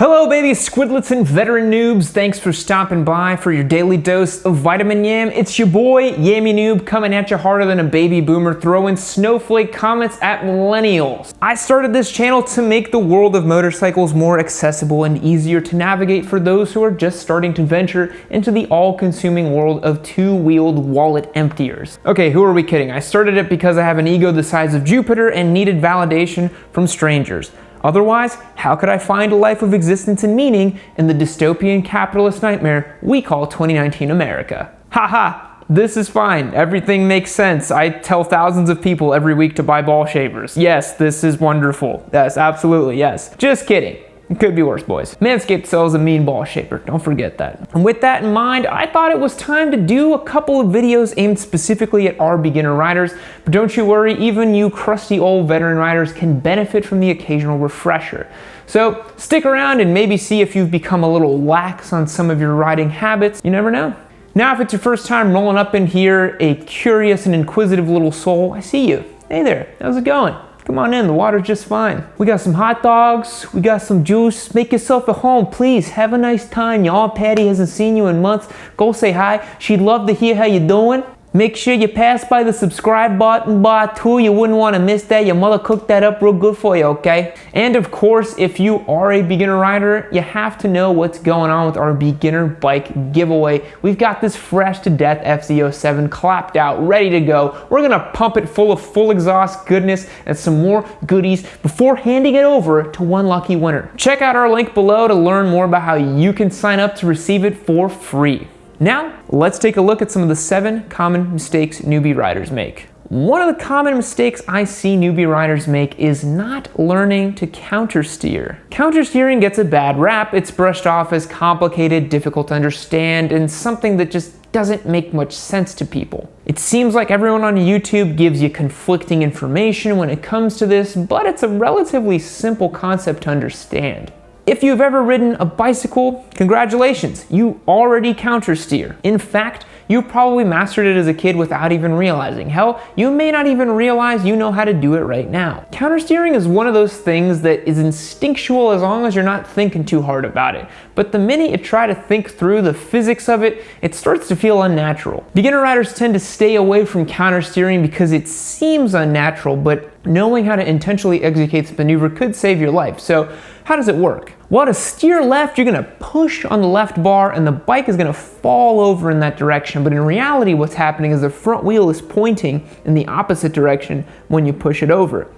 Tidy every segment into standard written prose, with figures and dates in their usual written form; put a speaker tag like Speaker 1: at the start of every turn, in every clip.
Speaker 1: Hello baby squidlets and veteran noobs, thanks for stopping by for your daily dose of vitamin yam. It's your boy Yammie Noob coming at you harder than a baby boomer, throwing snowflake comments at millennials. I started this channel to make the world of motorcycles more accessible and easier to navigate for those who are just starting to venture into the all-consuming world of two-wheeled wallet emptiers. Okay, who are we kidding? I started it because I have an ego the size of Jupiter and needed validation from strangers. Otherwise, how could I find a life of existence and meaning in the dystopian capitalist nightmare we call 2019 America? Haha, this is fine. Everything makes sense. I tell thousands of people every week to buy ball shavers. Yes, this is wonderful. Yes, absolutely, yes. Just kidding. It could be worse, boys. Manscaped sells a mean ball shaver, don't forget that. And with that in mind, I thought it was time to do a couple of videos aimed specifically at our beginner riders, but don't you worry, even you crusty old veteran riders can benefit from the occasional refresher. So stick around and maybe see if you've become a little lax on some of your riding habits. You never know. Now, if it's your first time rolling up in here, a curious and inquisitive little soul, I see you. Hey there, how's it going? Come on in, the water's just fine. We got some hot dogs, we got some juice. Make yourself at home, please. Have a nice time. Your Aunt Patty hasn't seen you in months. Go say hi. She'd love to hear how you're doing. Make sure you pass by the subscribe button bar too. You wouldn't want to miss that. Your mother cooked that up real good for you, okay? And of course, if you are a beginner rider, you have to know what's going on with our beginner bike giveaway. We've got this fresh to death FZ07 clapped out, ready to go. We're gonna pump it full of full exhaust goodness and some more goodies before handing it over to one lucky winner. Check out our link below to learn more about how you can sign up to receive it for free. Now, let's take a look at some of the 7 common mistakes newbie riders make. One of the common mistakes I see newbie riders make is not learning to countersteer. Countersteering gets a bad rap. It's brushed off as complicated, difficult to understand, and something that just doesn't make much sense to people. It seems like everyone on YouTube gives you conflicting information when it comes to this, but it's a relatively simple concept to understand. If you've ever ridden a bicycle, congratulations, you already countersteer. In fact, you probably mastered it as a kid without even realizing. Hell, you may not even realize you know how to do it right now. Countersteering is one of those things that is instinctual as long as you're not thinking too hard about it. But the minute you try to think through the physics of it, it starts to feel unnatural. Beginner riders tend to stay away from countersteering because it seems unnatural, but knowing how to intentionally execute the maneuver could save your life. So how does it work? Well, to steer left, you're gonna push on the left bar and the bike is gonna fall over in that direction. But in reality, what's happening is the front wheel is pointing in the opposite direction when you push it over.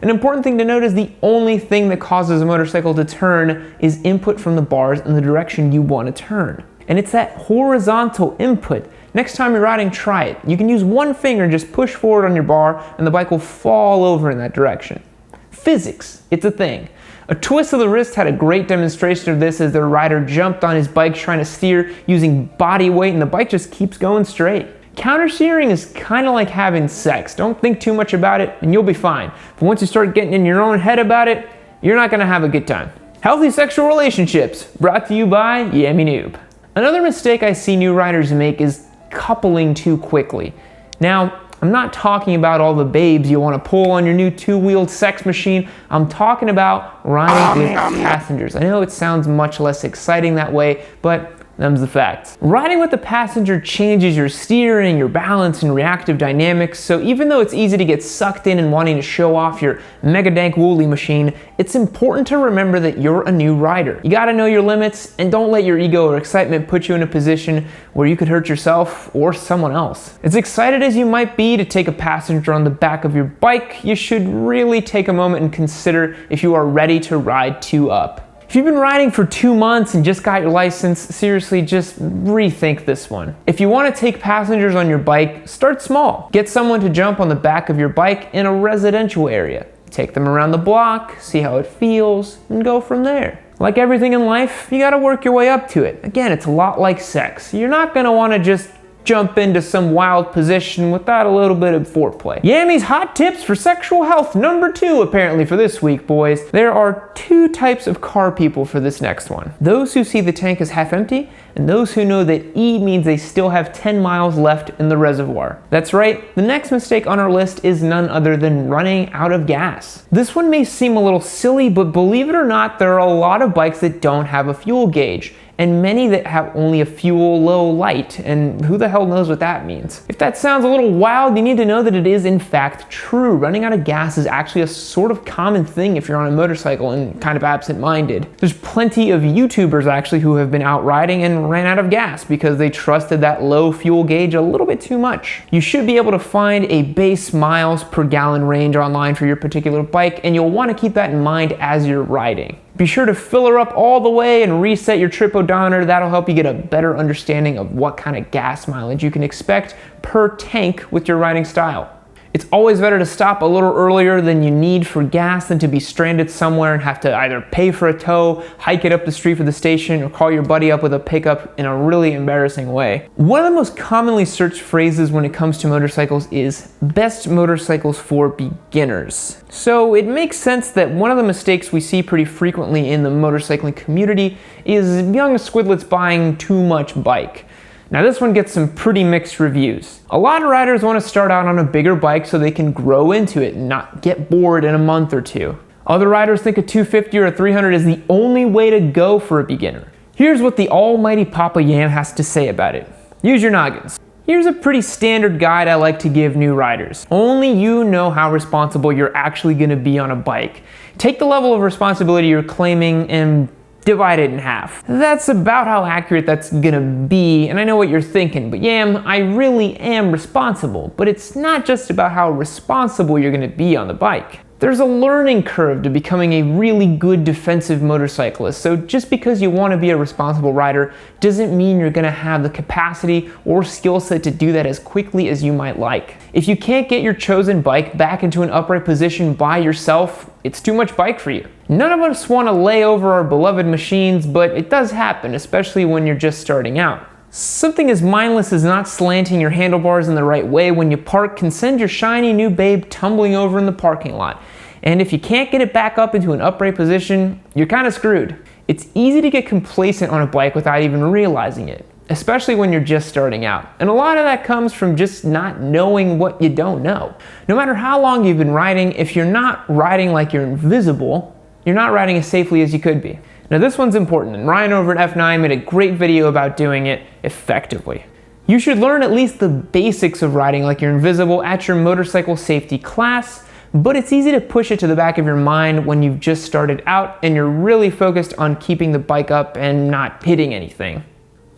Speaker 1: An important thing to note is the only thing that causes a motorcycle to turn is input from the bars in the direction you want to turn. And it's that horizontal input. Next time you're riding, try it. You can use one finger and just push forward on your bar and the bike will fall over in that direction. Physics, it's a thing. A twist of the wrist had a great demonstration of this as the rider jumped on his bike trying to steer using body weight and the bike just keeps going straight. Countersteering is kind of like having sex. Don't think too much about it and you'll be fine. But once you start getting in your own head about it, you're not gonna have a good time. Healthy sexual relationships, brought to you by Yammie Noob. Another mistake I see new riders make is coupling too quickly. Now, I'm not talking about all the babes you want to pull on your new two-wheeled sex machine. I'm talking about riding with passengers. I know it sounds much less exciting that way, but them's the facts. Riding with a passenger changes your steering, your balance, and reactive dynamics, so even though it's easy to get sucked in and wanting to show off your mega dank woolly machine, it's important to remember that you're a new rider. You gotta know your limits, and don't let your ego or excitement put you in a position where you could hurt yourself or someone else. As excited as you might be to take a passenger on the back of your bike, you should really take a moment and consider if you are ready to ride 2 up. If you've been riding for 2 months and just got your license, seriously, just rethink this one. If you want to take passengers on your bike, start small. Get someone to jump on the back of your bike in a residential area. Take them around the block, see how it feels, and go from there. Like everything in life, you gotta work your way up to it. Again, it's a lot like sex. You're not gonna wanna just jump into some wild position without a little bit of foreplay. Yammie's hot tips for sexual health number 2 apparently for this week, boys. There are 2 types of car people for this next one. Those who see the tank as half empty, and those who know that E means they still have 10 miles left in the reservoir. That's right, the next mistake on our list is none other than running out of gas. This one may seem a little silly, but believe it or not, there are a lot of bikes that don't have a fuel gauge, and many that have only a fuel low light, and who the hell knows what that means. If that sounds a little wild, you need to know that it is in fact true. Running out of gas is actually a sort of common thing if you're on a motorcycle and kind of absent-minded. There's plenty of YouTubers actually who have been out riding and ran out of gas because they trusted that low fuel gauge a little bit too much. You should be able to find a base miles per gallon range online for your particular bike, and you'll want to keep that in mind as you're riding. Be sure to fill her up all the way and reset your trip odometer. That'll help you get a better understanding of what kind of gas mileage you can expect per tank with your riding style. It's always better to stop a little earlier than you need for gas than to be stranded somewhere and have to either pay for a tow, hike it up the street for the station, or call your buddy up with a pickup in a really embarrassing way. One of the most commonly searched phrases when it comes to motorcycles is best motorcycles for beginners. So it makes sense that one of the mistakes we see pretty frequently in the motorcycling community is young squidlets buying too much bike. Now this one gets some pretty mixed reviews. A lot of riders want to start out on a bigger bike so they can grow into it and not get bored in a month or 2. Other riders think a 250 or a 300 is the only way to go for a beginner. Here's what the almighty Papa Yam has to say about it. Use your noggins. Here's a pretty standard guide I like to give new riders. Only you know how responsible you're actually going to be on a bike. Take the level of responsibility you're claiming and divide it in half. That's about how accurate that's gonna be, and I know what you're thinking, but Yam, I really am responsible. But it's not just about how responsible you're gonna be on the bike. There's a learning curve to becoming a really good defensive motorcyclist, so just because you want to be a responsible rider doesn't mean you're going to have the capacity or skill set to do that as quickly as you might like. If you can't get your chosen bike back into an upright position by yourself, it's too much bike for you. None of us want to lay over our beloved machines, but it does happen, especially when you're just starting out. Something as mindless as not slanting your handlebars in the right way when you park can send your shiny new babe tumbling over in the parking lot. And if you can't get it back up into an upright position, you're kind of screwed. It's easy to get complacent on a bike without even realizing it, especially when you're just starting out. And a lot of that comes from just not knowing what you don't know. No matter how long you've been riding, if you're not riding like you're invisible, you're not riding as safely as you could be. Now this one's important, and Ryan over at F9 made a great video about doing it effectively. You should learn at least the basics of riding like you're invisible at your motorcycle safety class, but it's easy to push it to the back of your mind when you've just started out and you're really focused on keeping the bike up and not hitting anything.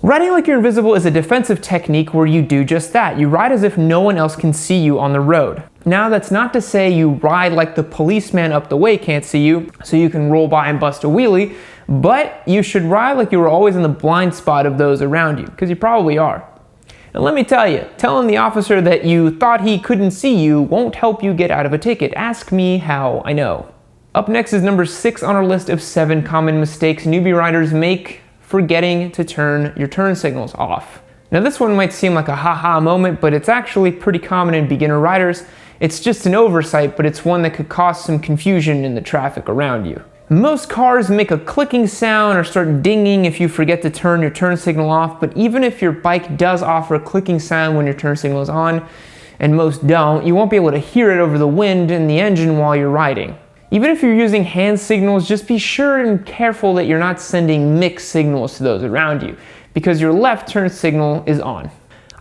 Speaker 1: Riding like you're invisible is a defensive technique where you do just that. You ride as if no one else can see you on the road. Now that's not to say you ride like the policeman up the way can't see you, so you can roll by and bust a wheelie, but you should ride like you were always in the blind spot of those around you, because you probably are. And let me tell you, telling the officer that you thought he couldn't see you won't help you get out of a ticket. Ask me how I know. Up next is number 6 on our list of 7 common mistakes newbie riders make: forgetting to turn your turn signals off. Now this one might seem like a haha moment, but it's actually pretty common in beginner riders. It's just an oversight, but it's one that could cause some confusion in the traffic around you. Most cars make a clicking sound or start dinging if you forget to turn your turn signal off, but even if your bike does offer a clicking sound when your turn signal is on, and most don't, you won't be able to hear it over the wind in the engine while you're riding. Even if you're using hand signals, just be sure and careful that you're not sending mixed signals to those around you, because your left turn signal is on.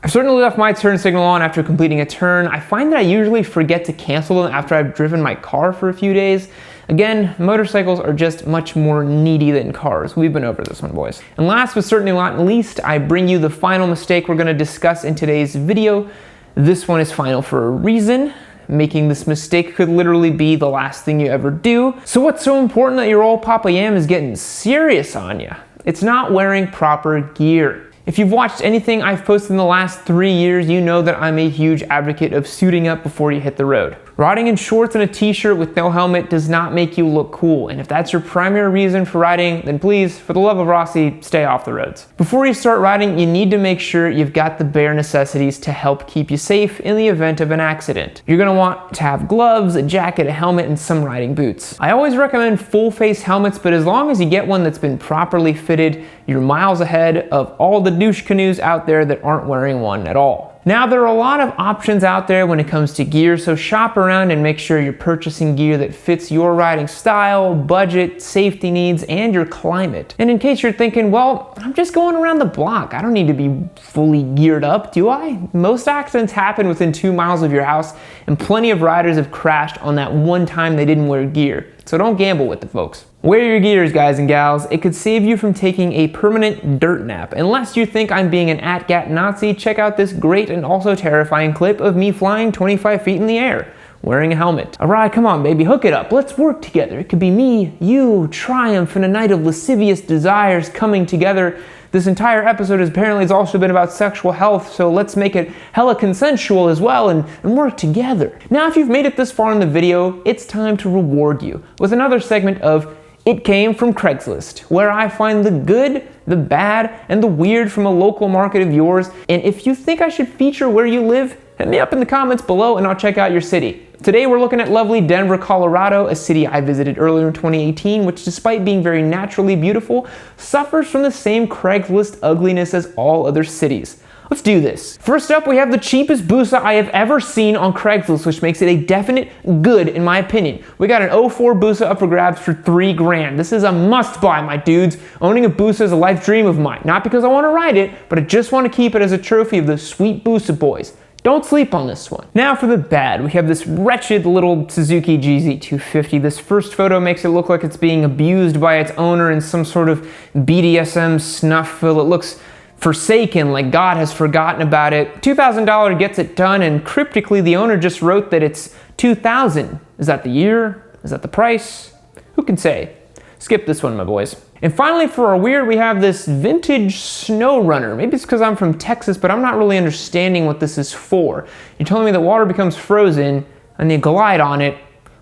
Speaker 1: I've certainly left my turn signal on after completing a turn. I find that I usually forget to cancel them after I've driven my car for a few days. Again, motorcycles are just much more needy than cars. We've been over this one, boys. And last but certainly not least, I bring you the final mistake we're gonna discuss in today's video. This one is final for a reason. Making this mistake could literally be the last thing you ever do. So what's so important that your old Papa Yam is getting serious on you? It's not wearing proper gear. If you've watched anything I've posted in the last 3 years, you know that I'm a huge advocate of suiting up before you hit the road. Riding in shorts and a t-shirt with no helmet does not make you look cool, and if that's your primary reason for riding, then please, for the love of Rossi, stay off the roads. Before you start riding, you need to make sure you've got the bare necessities to help keep you safe in the event of an accident. You're gonna want to have gloves, a jacket, a helmet, and some riding boots. I always recommend full face helmets, but as long as you get one that's been properly fitted, you're miles ahead of all the douche canoes out there that aren't wearing one at all. Now, there are a lot of options out there when it comes to gear, so shop around and make sure you're purchasing gear that fits your riding style, budget, safety needs, and your climate. And in case you're thinking, well, I'm just going around the block, I don't need to be fully geared up, do I? Most accidents happen within 2 miles of your house, and plenty of riders have crashed on that one time they didn't wear gear. So don't gamble with it, folks. Wear your gears, guys and gals. It could save you from taking a permanent dirt nap. Unless you think I'm being an ATGAT Nazi, check out this great and also terrifying clip of me flying 25 feet in the air, wearing a helmet. All right, come on, baby, hook it up. Let's work together. It could be me, you, triumph, and a night of lascivious desires coming together. This entire episode has also been about sexual health, so let's make it hella consensual as well and work together. Now, if you've made it this far in the video, it's time to reward you with another segment of It Came from Craigslist, where I find the good, the bad, and the weird from a local market of yours. And if you think I should feature where you live, hit me up in the comments below and I'll check out your city. Today we're looking at lovely Denver, Colorado, a city I visited earlier in 2018, which despite being very naturally beautiful, suffers from the same Craigslist ugliness as all other cities. Let's do this. First up, we have the cheapest Busa I have ever seen on Craigslist, which makes it a definite good in my opinion. We got an 04 Busa up for grabs for $3 grand. This is a must buy, my dudes. Owning a Busa is a life dream of mine. Not because I want to ride it, but I just want to keep it as a trophy of the sweet Busa boys. Don't sleep on this one. Now for the bad, we have this wretched little Suzuki GZ250. This first photo makes it look like it's being abused by its owner in some sort of BDSM snuff film. It looks forsaken, like God has forgotten about it. $2,000 gets it done, and cryptically the owner just wrote that it's $2,000. Is that the year? Is that the price? Who can say? Skip this one, my boys. And finally, for our weird, we have this vintage snow runner. Maybe it's because I'm from Texas, but I'm not really understanding what this is for. You're telling me that water becomes frozen and you glide on it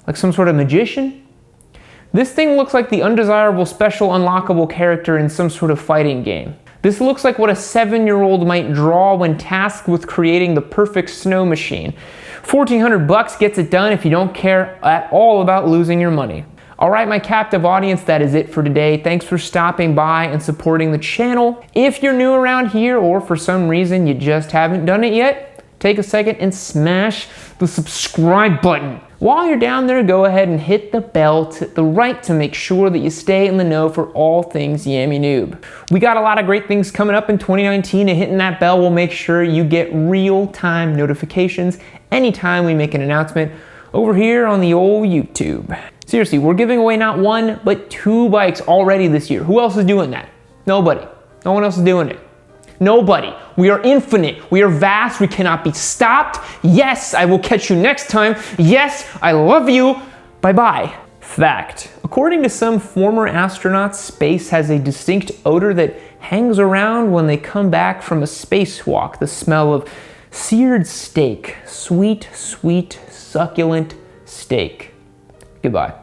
Speaker 1: like some sort of magician? This thing looks like the undesirable special unlockable character in some sort of fighting game. This looks like what a 7-year-old might draw when tasked with creating the perfect snow machine. $1,400 gets it done if you don't care at all about losing your money. All right, my captive audience, that is it for today. Thanks for stopping by and supporting the channel. If you're new around here or for some reason you just haven't done it yet, take a second and smash the subscribe button. While you're down there, go ahead and hit the bell to the right to make sure that you stay in the know for all things Yammie Noob. We got a lot of great things coming up in 2019, and hitting that bell will make sure you get real-time notifications anytime we make an announcement over here on the old YouTube. Seriously, we're giving away not 1, but 2 bikes already this year. Who else is doing that? Nobody. No one else is doing it. Nobody. We are infinite. We are vast. We cannot be stopped. Yes, I will catch you next time. Yes, I love you. Bye-bye. Fact. According to some former astronauts, space has a distinct odor that hangs around when they come back from a spacewalk. The smell of seared steak. Sweet, sweet, succulent steak. Goodbye.